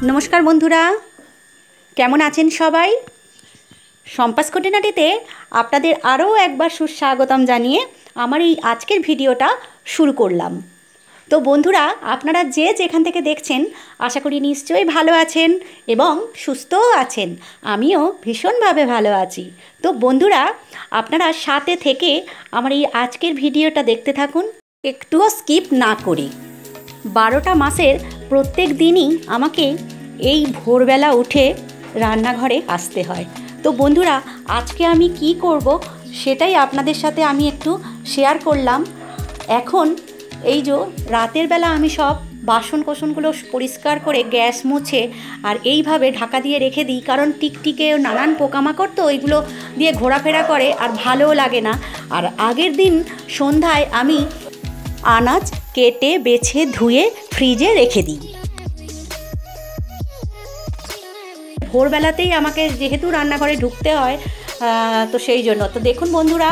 নমস্কার বন্ধুরা, কেমন আছেন সবাই? সম্পাস খুঁটিনাটিতে আপনাদের আরও একবার সুস্বাগতম জানিয়ে আমার এই আজকের ভিডিওটা শুরু করলাম। তো বন্ধুরা, আপনারা যে যেখান থেকে দেখছেন আশা করি নিশ্চয়ই ভালো আছেন এবং সুস্থও আছেন। আমিও ভীষণভাবে ভালো আছি। তো বন্ধুরা, আপনারা সাথে থেকে আমার এই আজকের ভিডিওটা দেখতে থাকুন, একটুও স্কিপ না করে। 12টা মাসের প্রত্যেক দিনই আমাকে এই ভোরবেলা উঠে রান্নাঘরে আসতে হয়। তো বন্ধুরা, আজকে আমি কি করব সেটাই আপনাদের সাথে আমি একটু শেয়ার করলাম। এখন এই যে রাতের বেলা আমি সব বাসন কোসনগুলো পরিষ্কার করে গ্যাস মুছে আর এইভাবে ঢাকা দিয়ে রেখে দিই, কারণ টিকটিকে নানান পোকামাকড় তো ওইগুলো দিয়ে ঘোরাফেরা করে আর ভালোও লাগে না। আর আগের দিন সন্ধ্যায় আমি আনাজ কেটে বেছে ধুয়ে ফ্রিজে রেখে দিই। ভোরবেলাতেই আমাকে যেহেতু রান্নাঘরে ঢুকতে হয়, তো সেই জন্য। তো দেখুন বন্ধুরা,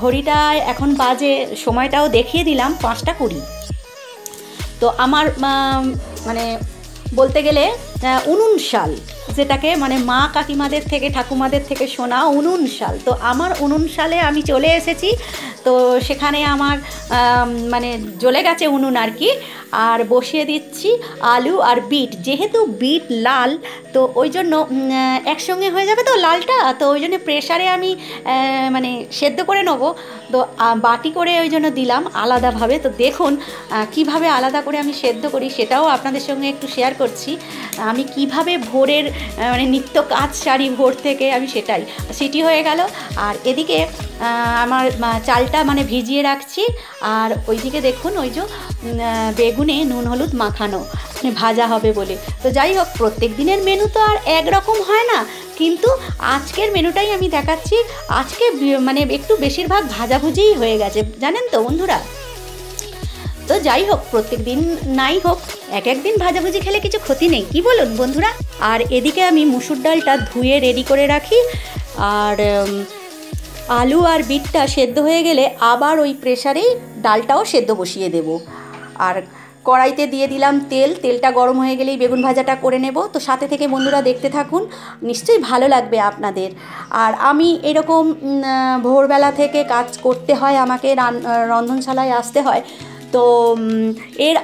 ঘড়িটায় এখন বাজে, সময়টাও দেখিয়ে দিলাম 5টা 20। তো আমার মানে বলতে গেলে 19 সাল, যেটাকে মানে মা কাকিমাদের থেকে ঠাকুমাদের থেকে শোনা 19 সাল। তো আমার 19 সালে আমি চলে এসেছি। তো সেখানে আমার মানে জ্বলে গেছে উনুন আর কি। আর বসিয়ে দিচ্ছি আলু আর বিট। যেহেতু বিট লাল, তো ওই জন্য একসঙ্গে হয়ে যাবে তো লালটা, তো ওই জন্য প্রেশারে আমি মানে সেদ্ধ করে নেবো। তো বাটি করে ওই জন্য দিলাম আলাদাভাবে। তো দেখুন কিভাবে আলাদা করে আমি সেদ্ধ করি সেটাও আপনাদের সঙ্গে একটু শেয়ার করছি। আমি কিভাবে ভোরের মানে নিত্য কাজ সারি ভোর থেকে, আমি সেটাই। সিটি হয়ে গেল আর এদিকে আমার চালটা মানে ভিজিয়ে রাখছি। আর ওইদিকে দেখুন ওই যে বেগুনে নুন হলুদ মাখানো, মানে ভাজা হবে বলে। তো যাই হোক, প্রত্যেক দিনের মেনু তো আর একরকম হয় না, কিন্তু আজকের মেনুটাই আমি দেখাচ্ছি। আজকে মানে একটু বেশিরভাগ ভাজাভুজিই হয়ে গেছে, জানেন তো বন্ধুরা। তো যাই হোক, প্রত্যেক দিন নাই হোক, এক একদিন ভাজাভুজি খেলে কিছু ক্ষতি নেই, কি বলুন বন্ধুরা। আর এদিকে আমি মুসুর ডালটা ধুয়ে রেডি করে রাখি। আর আলু আর বিটটা সেদ্ধ হয়ে গেলে আবার ওই প্রেসারেই ডালটাও সেদ্ধ বসিয়ে দেব। আর কড়াইতে দিয়ে দিলাম তেল। তেলটা গরম হয়ে গেলেই বেগুন ভাজাটা করে নেব। তো সাথে থেকে বন্ধুরা দেখতে থাকুন, নিশ্চয়ই ভালো লাগবে আপনাদের। আর আমি এরকম ভোরবেলা থেকে কাজ করতে হয়, আমাকে রন্ধনশালায় আসতে হয়। তো এর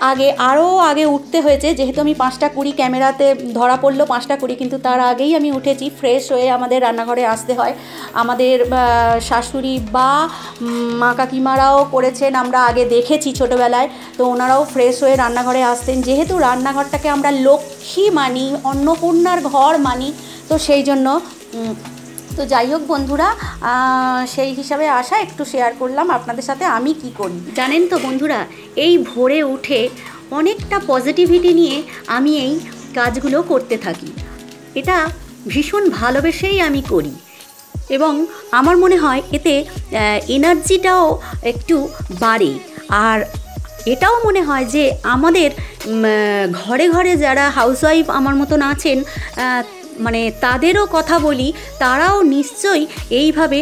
আরও আগে উঠতে হয়েছে, যেহেতু আমি 5টা 20 ক্যামেরাতে ধরা পড়লো 5টা 20, কিন্তু তার আগেই আমি উঠেছি। ফ্রেশ হয়ে আমাদের রান্নাঘরে আসতে হয়। আমাদের শাশুড়ি বা মা কাকিমারাও করেছেন, আমরা আগে দেখেছি ছোটোবেলায়। তো ওনারাও ফ্রেশ হয়ে রান্নাঘরে আসতেন। যেহেতু রান্নাঘরটাকে আমরা লক্ষ্মী মানি, অন্নপূর্ণার ঘর মানি, তো সেই জন্য। তো যাই হোক বন্ধুরা, সেই হিসাবে আসা একটু শেয়ার করলাম আপনাদের সাথে আমি কি করি। জানেন তো বন্ধুরা, এই ভোরে উঠে অনেকটা পজিটিভিটি নিয়ে আমি এই কাজগুলো করতে থাকি। এটা ভীষণ ভালোবেসেই আমি করি এবং আমার মনে হয় এতে এনার্জিটাও একটু বাড়ে। আর এটাও মনে হয় যে আমাদের ঘরে ঘরে যারা হাউসওয়াইফ আমার মতন আছেন, মানে তাদেরও কথা বলি, তারাও নিশ্চয়ই এইভাবে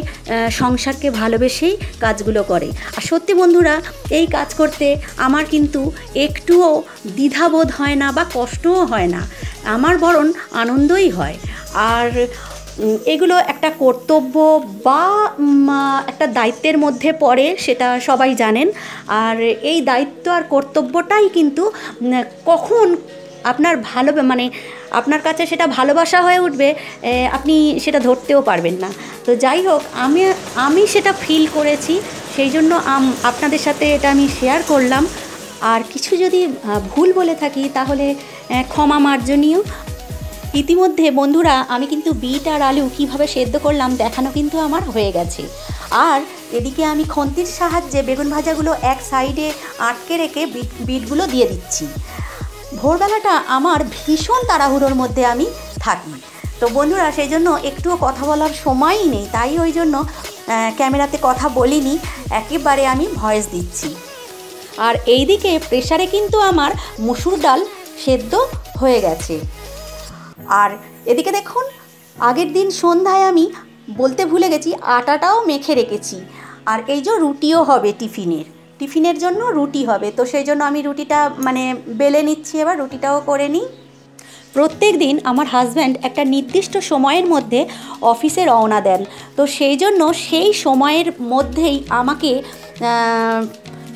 সংসারকে ভালোবেসেই কাজগুলো করে। আর সত্যি বন্ধুরা, এই কাজ করতে আমার কিন্তু একটুও দ্বিধাবোধ হয় না বা কষ্টও হয় না, আমার বরং আনন্দই হয়। আর এগুলো একটা কর্তব্য বা একটা দায়িত্বের মধ্যে পড়ে, সেটা সবাই জানেন। আর এই দায়িত্ব আর কর্তব্যটাই কিন্তু কখন আপনার মানে আপনার কাছে সেটা ভালোবাসা হয়ে উঠবে, আপনি সেটা ধরতেও পারবেন না। তো যাই হোক, আমি সেটা ফিল করেছি, সেই জন্য আপনাদের সাথে এটা আমি শেয়ার করলাম। আর কিছু যদি ভুল বলে থাকি তাহলে ক্ষমা মার্জনীয়। ইতিমধ্যে বন্ধুরা, আমি কিন্তু বিট আর আলু কীভাবে সেদ্ধ করলাম দেখানো কিন্তু আমার হয়ে গেছে। আর এদিকে আমি খন্তির সাহায্যে বেগুন ভাজাগুলো এক সাইডে আটকে রেখে বিটগুলো দিয়ে দিচ্ছি। ভোরবেলাটা আমার ভীষণ তাড়াহুড়োর মধ্যে আমি থাকি, তো বন্ধুরা সেই জন্য একটুও কথা বলার সময়ই নেই। তাই ওই জন্য ক্যামেরাতে কথা বলিনি, একেবারে আমি ভয়েস দিচ্ছি। আর এইদিকে প্রেসারে কিন্তু আমার মসুর ডাল সেদ্ধ হয়ে গেছে। আর এদিকে দেখুন, আগের দিন সন্ধ্যায় আমি বলতে ভুলে গেছি, আটাটাও মেখে রেখেছি। আর এই যে রুটিও হবে টিফিনের জন্য রুটি হবে, তো সেই জন্য আমি রুটিটা মানে বেলে নিচ্ছি। এবার রুটিটাও করে নিই। প্রত্যেক দিন আমার হাজব্যান্ড একটা নির্দিষ্ট সময়ের মধ্যে অফিসে রওনা দেন। তো সেই জন্য সেই সময়ের মধ্যেই আমাকে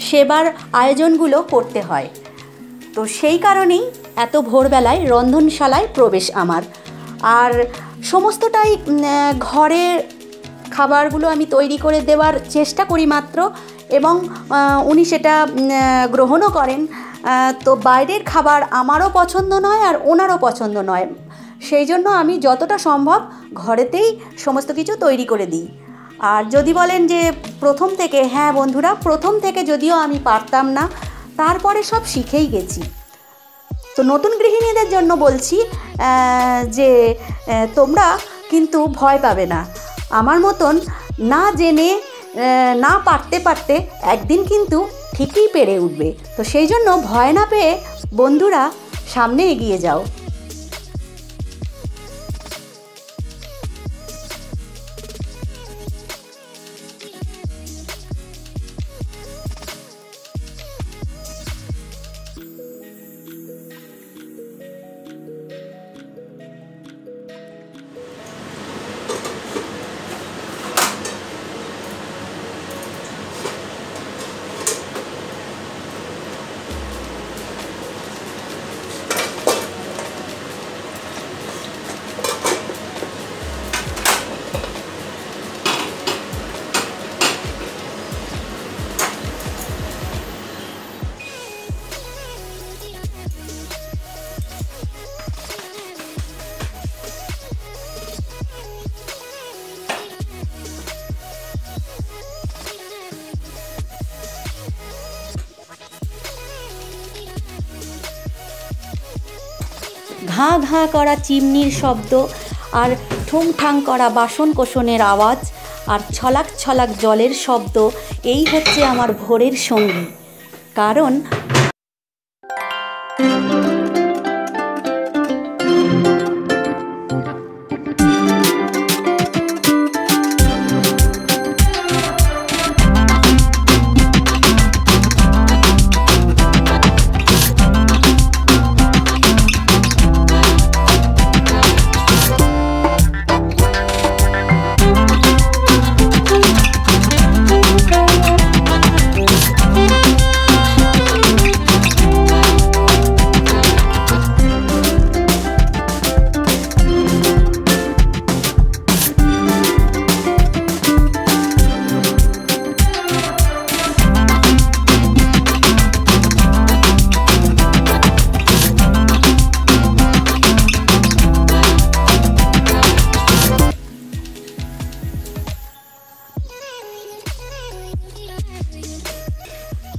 সেবার আয়োজনগুলো করতে হয়। তো সেই কারণেই এত ভোরবেলায় রন্ধনশালায় প্রবেশ আমার। আর সমস্তটাই ঘরের খাবারগুলো আমি তৈরি করে দেওয়ার চেষ্টা করি মাত্র, এবং উনি সেটা গ্রহণও করেন। তো বাইরের খাবার আমারও পছন্দ নয় আর ওনারও পছন্দ নয়, সেই জন্য আমি যতটা সম্ভব ঘরেতেই সমস্ত কিছু তৈরি করে দিই। আর যদি বলেন যে প্রথম থেকে, হ্যাঁ বন্ধুরা, প্রথম থেকে যদিও আমি পারতাম না, তারপরে সব শিখেই গেছি। তো নতুন গৃহিণীদের জন্য বলছি যে তোমরা কিন্তু ভয় পাবে না। আমার মতন না জেনে না পারতে পারতে একদিন কিন্তু ঠিকই পেরে উঠবে। তো সেই জন্য ভয় না পেয়ে বন্ধুরা সামনে এগিয়ে যাও। ঘাঁ ঘাঁ করা চিমনির শব্দ, আর ঠুংঠাং করা বাসন কোসনের আওয়াজ, আর ছলাক ছলাক জলের শব্দ, এই হচ্ছে আমার ভোরের সঙ্গী। কারণ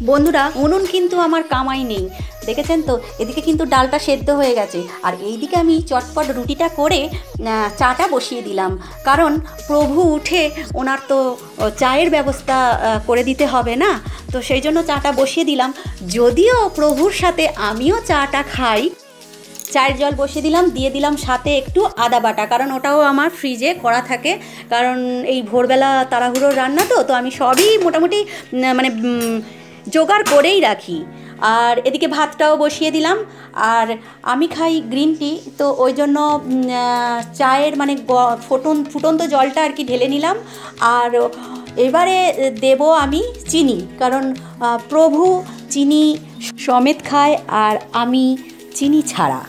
বন্ধুরা, উনুন কিন্তু আমার কামাই নেই, দেখেছেন তো। এদিকে কিন্তু ডালটা সেদ্ধ হয়ে গেছে, আর এইদিকে আমি চটপট রুটিটা করে চাটা বসিয়ে দিলাম। কারণ প্রভু উঠে ওনার তো চায়ের ব্যবস্থা করে দিতে হবে না, তো সেই জন্য চাটা বসিয়ে দিলাম। যদিও প্রভুর সাথে আমিও চাটা খাই। চায়ের জল বসিয়ে দিলাম, দিয়ে দিলাম সাথে একটু আদা বাটা, কারণ ওটাও আমার ফ্রিজে করা থাকে। কারণ এই ভোরবেলা তাড়াহুড়োর রান্না, তো আমি সবই মোটামুটি মানে জোগাড় করেই রাখি। আর এদিকে ভাতটাও বসিয়ে দিলাম। আর আমি খাই গ্রিন টি, তো ওই জন্য চায়ের মানে ফুটন্ত জলটা আর কি ঢেলে নিলাম। আর এবারে দেব আমি চিনি, কারণ প্রভু চিনি সমেত খায় আর আমি চিনি ছাড়া।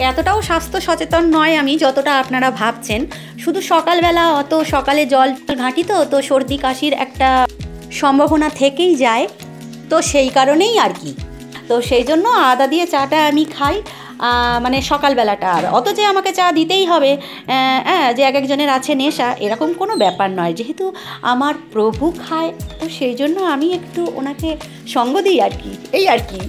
এতটাও স্বাস্থ্য সচেতন নয় আমি, যতটা আপনারা ভাবছেন। শুধু সকালবেলা অত সকালে জল ঘাঁটি, তো সর্দি কাশির একটা সম্ভাবনা থেকেই যায়, তো সেই কারণেই আর কি। তো সেই জন্য আদা দিয়ে চাটা আমি খাই, মানে সকালবেলাটা। আর অত যে আমাকে চা দিতেই হবে, যে এক একজনের আছে নেশা, এরকম কোনো ব্যাপার নয়। যেহেতু আমার প্রভু খায়, তো সেই জন্য আমি একটু ওনাকে সঙ্গ দিই আর কি, এই আর কি।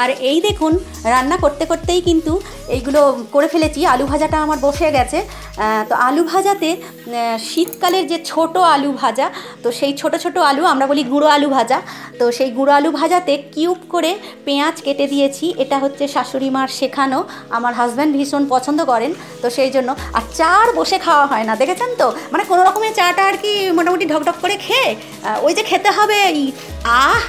আর এই দেখুন, রান্না করতে করতেই কিন্তু এইগুলো করে ফেলেছি। আলু ভাজাটা আমার বসে গেছে, তো আলু ভাজাতে শীতকালের যে ছোট আলু ভাজা, তো সেই ছোট ছোট আলু আমরা বলি গুঁড়ো আলু ভাজা, তো সেই গুঁড়ো আলু ভাজাতে কিউব করে পেঁয়াজ কেটে দিয়েছি। এটা হচ্ছে শাশুড়ি মার শেখানো, আমার হাজব্যান্ড ভীষণ পছন্দ করেন, তো সেই জন্য। আর চা আর বসে খাওয়া হয় না, দেখেছেন তো, মানে কোনো রকমের চাটা আর কি মোটামুটি ঢকঢক করে খেয়ে ওই যে খেতে হবে আহ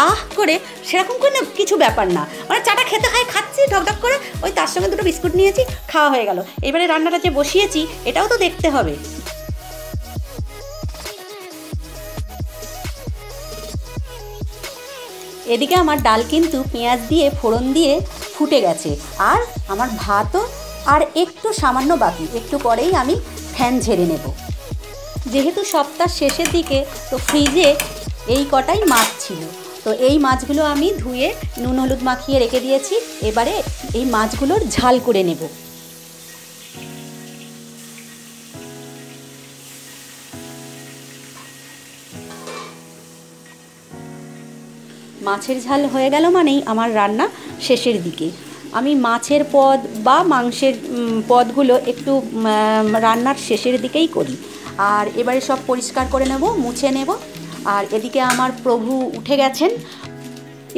আহ করে, সেরকম করে না কিছু ব্যাপার না, মানে চাটা খেতে হয়, খাচ্ছি ঢকঢক করে, ওই তার সঙ্গে দুটো বিস্কুট নিয়েছি, খাওয়া হয়ে গেল। এবারে রান্নাটা যে বসিয়েছি এটাও তো দেখতে হবে। এদিকে আমার ডাল কিন্তু পেঁয়াজ দিয়ে ফোড়ন দিয়ে ফুটে গেছে, আর আমার ভাতও আর একটু সামান্য বাকি, একটু পরেই আমি ফ্যান ঝেড়ে নেব। যেহেতু সপ্তাহ শেষের দিকে, তো ফ্রিজে এই কটাই মাছ ছিল, তো এই মাছগুলো আমি ধুয়ে নুন হলুদ মাখিয়ে রেখে দিয়েছি। এবারে এই মাছগুলোর ঝাল করে নেব। মাছের ঝাল হয়ে গেল মানেই আমার রান্না শেষের দিকে। আমি মাছের পদ বা মাংসের পদগুলো একটু রান্নার শেষের দিকেই করি। আর এবারে সব পরিষ্কার করে নেব, মুছে নেব। আর এদিকে আমার প্রভু উঠে গেছেন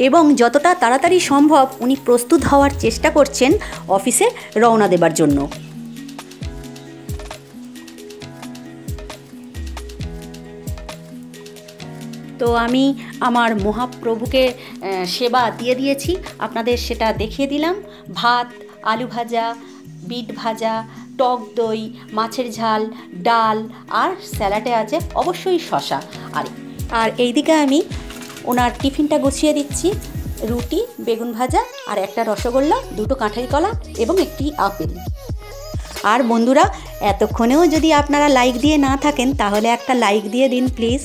এবং যতটা তাড়াতাড়ি সম্ভব উনি প্রস্তুত হওয়ার চেষ্টা করছেন অফিসে রওনা দেবার জন্য। তো আমি আমার মহাপ্রভুকে সেবা দিয়ে দিয়েছি, আপনাদের সেটা দেখিয়ে দিলাম। ভাত, আলু ভাজা, বিট ভাজা, টক দই, মাছের ঝাল, ডাল, আর স্যালাডে আছে অবশ্যই শশা। আর এইদিকে আমি ওনার টিফিনটা গুছিয়ে দিচ্ছি, রুটি, বেগুন ভাজা, আর একটা রসগোল্লা, দুটো কাঁঠালি কলা এবং একটি আপেল। আর বন্ধুরা, এতক্ষণেও যদি আপনারা লাইক দিয়ে না থাকেন তাহলে একটা লাইক দিয়ে দিন প্লিজ।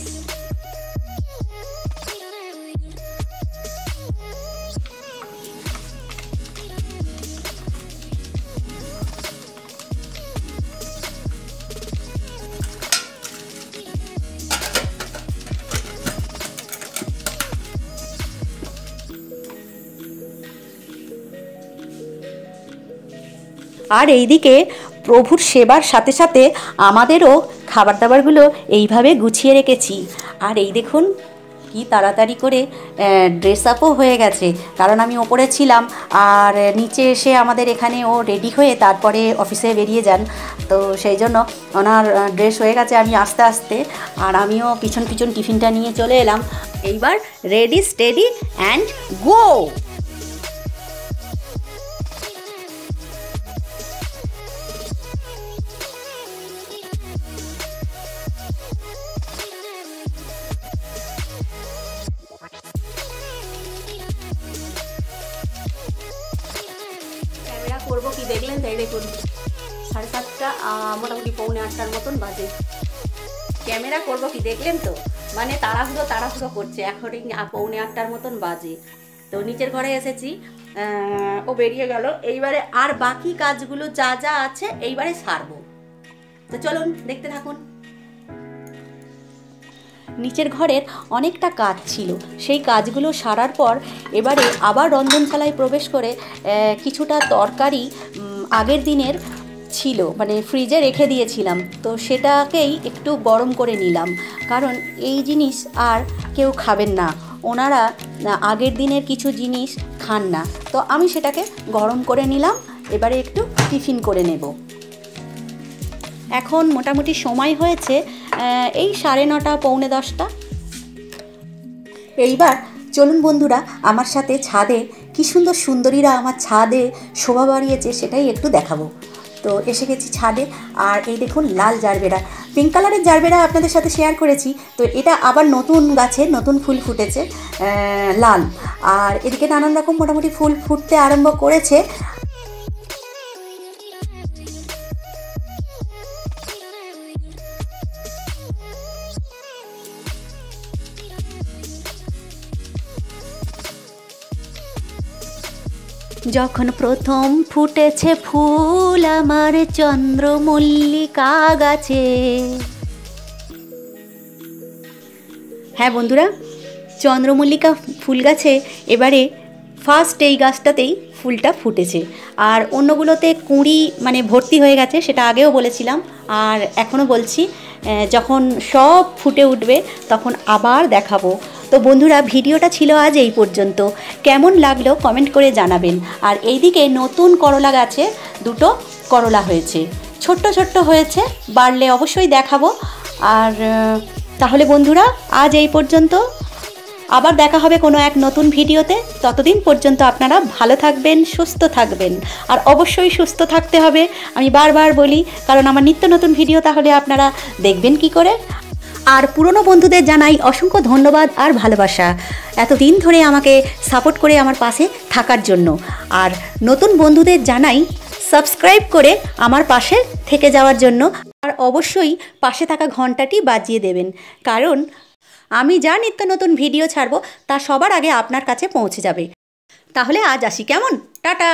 আর এইদিকে প্রভুর সেবার সাথে সাথে আমাদেরও খাবার দাবারগুলো এইভাবে গুছিয়ে রেখেছি। আর এই দেখুন কি তাড়াতাড়ি করে ড্রেস আপও হয়ে গেছে, কারণ আমি ওপরে ছিলাম আর নিচে এসে আমাদের এখানে ও রেডি হয়ে তারপরে অফিসে বেরিয়ে যান, তো সেই জন্য ওনার ড্রেস হয়ে গেছে। আমি আস্তে আস্তে, আর আমিও পিছন পিছন টিফিনটা নিয়ে চলে এলাম। এইবার রেডি স্টেডি অ্যান্ড গো। করবো কি দেখলেন, তাই দেখুন 7:30, মোটামুটি 7:45 মতন বাজে। ক্যামেরা করবো কি দেখলেন তো, মানে তাড়াহুড়ো করছে। এখন 7:45 মতন বাজে। তো নিচের ঘরে এসেছি, ও বেরিয়ে গেল। এইবারে আর বাকি কাজগুলো যা যা আছে এইবারে সারবো, তো চলুন দেখতে থাকুন। নিচের ঘরের অনেকটা কাজ ছিল, সেই কাজগুলো সারার পর এবারে আবার রন্ধনশালায় প্রবেশ করে কিছুটা তরকারি আগের দিনের ছিল, মানে ফ্রিজে রেখে দিয়েছিলাম, তো সেটাকেই একটু গরম করে নিলাম। কারণ এই জিনিস আর কেউ খাবেন না, ওনারা আগের দিনের কিছু জিনিস খান না, তো আমি সেটাকে গরম করে নিলাম। এবারে একটু টিফিন করে নেব। এখন মোটামুটি সময় হয়েছে এই 9:30, 9:45। এইবার চলুন বন্ধুরা আমার সাথে ছাদে, কি সুন্দর সুন্দরীরা আমার ছাদে শোভা বাড়িয়েছে সেটাই একটু দেখাবো। তো এসে গেছি ছাদে, আর এই দেখুন লাল জারবেরা, পিঙ্ক কালারের জারবেরা আপনাদের সাথে শেয়ার করেছি, তো এটা আবার নতুন গাছে নতুন ফুল ফুটেছে লাল। আর এদিকে নানান রকম মোটামুটি ফুল ফুটতে আরম্ভ করেছে। যখন প্রথম ফুটেছে ফুল আমার চন্দ্রমল্লিকা গাছে। হ্যাঁ বন্ধুরা, চন্দ্রমল্লিকা ফুল গাছে এবারে ফার্স্ট এই গাছটাতেই ফুলটা ফুটেছে। আর অন্যগুলোতে কুঁড়ি মানে ভর্তি হয়ে গেছে, সেটা আগেও বলেছিলাম আর এখনও বলছি। যখন সব ফুটে উঠবে তখন আবার দেখাবো। তো বন্ধুরা, ভিডিওটা ছিল আজ এই পর্যন্ত। কেমন লাগলো কমেন্ট করে জানাবেন। আর এইদিকে নতুন করলা গাছে দুটো করলা হয়েছে, ছোট্ট ছোট্ট হয়েছে, বাড়লে অবশ্যই দেখাবো। আর তাহলে বন্ধুরা, আজ এই পর্যন্ত। আবার দেখা হবে কোনো এক নতুন ভিডিওতে। ততদিন পর্যন্ত আপনারা ভালো থাকবেন, সুস্থ থাকবেন। আর অবশ্যই সুস্থ থাকতে হবে, আমি বারবার বলি, কারণ আমার নিত্য নতুন ভিডিও তাহলে আপনারা দেখবেন কি করে। আর পুরনো বন্ধুদের জানাই অসংখ্য ধন্যবাদ আর ভালোবাসা, এতদিন ধরে আমাকে সাপোর্ট করে আমার পাশে থাকার জন্য। আর নতুন বন্ধুদের জানাই সাবস্ক্রাইব করে আমার পাশে থেকে যাওয়ার জন্য। আর অবশ্যই পাশে থাকা ঘন্টাটি বাজিয়ে দেবেন, কারণ আমি যা নিত্য নতুন ভিডিও ছাড়বো তা সবার আগে আপনার কাছে পৌঁছে যাবে। তাহলে আজ আসি, কেমন? টাটা।